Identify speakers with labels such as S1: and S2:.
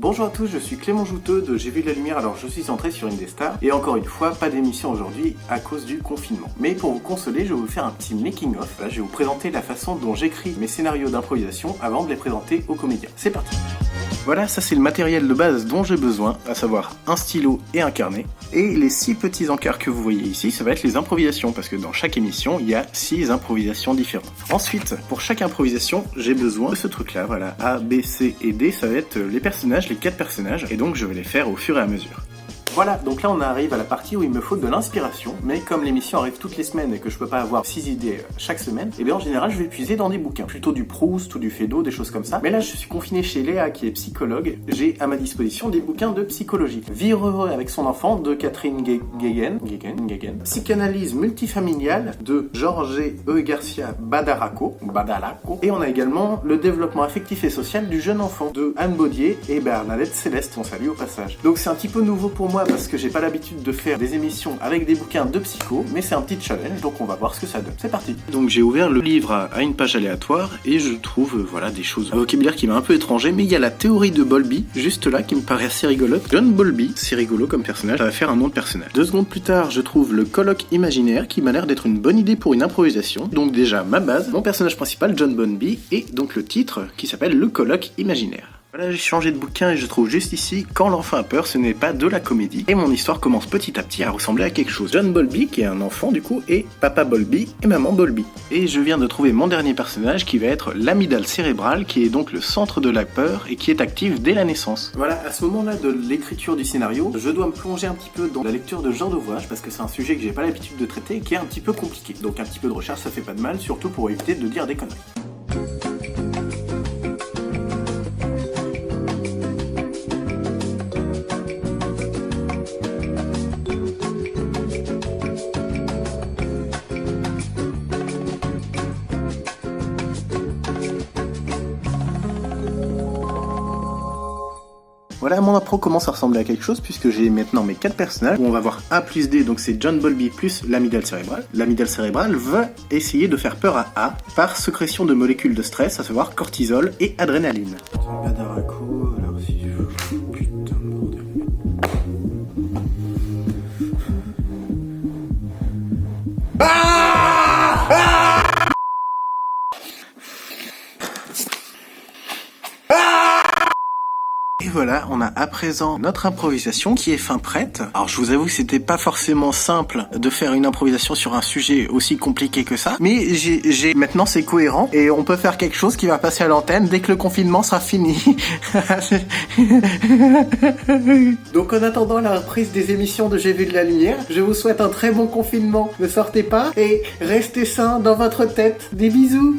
S1: Bonjour à tous, je suis Clément Jouteux de J'ai vu de la lumière, alors je suis entré sur Indestar. Et encore une fois, pas d'émission aujourd'hui à cause du confinement. Mais pour vous consoler, je vais vous faire un petit making of. Là, je vais vous présenter la façon dont j'écris mes scénarios d'improvisation avant de les présenter aux comédiens. C'est parti. Voilà, ça c'est le matériel de base dont j'ai besoin, à savoir un stylo et un carnet. Et les 6 petits encarts que vous voyez ici, ça va être les improvisations, parce que dans chaque émission, il y a 6 improvisations différentes. Ensuite, pour chaque improvisation, j'ai besoin de ce truc-là, voilà. A, B, C et D, ça va être les personnages, les 4 personnages, et donc je vais les faire au fur et à mesure. Voilà, donc là on arrive à la partie où il me faut de l'inspiration, mais comme l'émission arrive toutes les semaines et que je peux pas avoir 6 idées chaque semaine, et bien en général je vais puiser dans des bouquins, plutôt du Proust ou du Feydeau, des choses comme ça. Mais là je suis confiné chez Léa qui est psychologue, j'ai à ma disposition des bouquins de psychologie. Vivre heureux avec son enfant de Catherine Guéguen, Psychanalyse multifamiliale de Jorge E. Garcia Badaraco, et on a également Le développement affectif et social du jeune enfant de Anne Baudier et Bernadette Céleste, on salue au passage. Donc c'est un petit peu nouveau pour moi parce que j'ai pas l'habitude de faire des émissions avec des bouquins de psycho, mais c'est un petit challenge, donc on va voir ce que ça donne. C'est parti. Donc j'ai ouvert le livre à une page aléatoire et je trouve voilà des choses, un vocabulaire qui m'a un peu étranger, mais il y a la théorie de Bowlby juste là qui me paraît assez rigolote. John Bowlby, c'est rigolo comme personnage, ça va faire un nom de personnage. 2 secondes plus tard, je trouve le colloque imaginaire qui m'a l'air d'être une bonne idée pour une improvisation. Donc déjà ma base, mon personnage principal John Bowlby et donc le titre qui s'appelle le colloque imaginaire. Voilà, j'ai changé de bouquin et je trouve juste ici Quand l'enfant a peur, ce n'est pas de la comédie. Et mon histoire commence petit à petit à ressembler à quelque chose. John Bowlby, qui est un enfant du coup, et Papa Bowlby et Maman Bowlby. Et je viens de trouver mon dernier personnage qui va être l'amygdale cérébrale, qui est donc le centre de la peur et qui est active dès la naissance. Voilà, à ce moment-là de l'écriture du scénario, je dois me plonger un petit peu dans la lecture de ce genre d'ouvrage parce que c'est un sujet que j'ai pas l'habitude de traiter et qui est un petit peu compliqué. Donc un petit peu de recherche, ça fait pas de mal, surtout pour éviter de dire des conneries. Voilà, mon impro commence à ressembler à quelque chose puisque j'ai maintenant mes 4 personnages où on va voir A plus D, donc c'est John Bowlby plus l'amygdale cérébrale. L'amygdale cérébrale va essayer de faire peur à A par sécrétion de molécules de stress, à savoir cortisol et adrénaline. Badaraco, alors si je... Putain de bordel. Et voilà, on a à présent notre improvisation qui est fin prête. Alors je vous avoue que c'était pas forcément simple de faire une improvisation sur un sujet aussi compliqué que ça, mais maintenant c'est cohérent et on peut faire quelque chose qui va passer à l'antenne dès que le confinement sera fini. Donc en attendant la reprise des émissions de J'ai vu de la lumière, je vous souhaite un très bon confinement. Ne sortez pas et restez sains dans votre tête. Des bisous.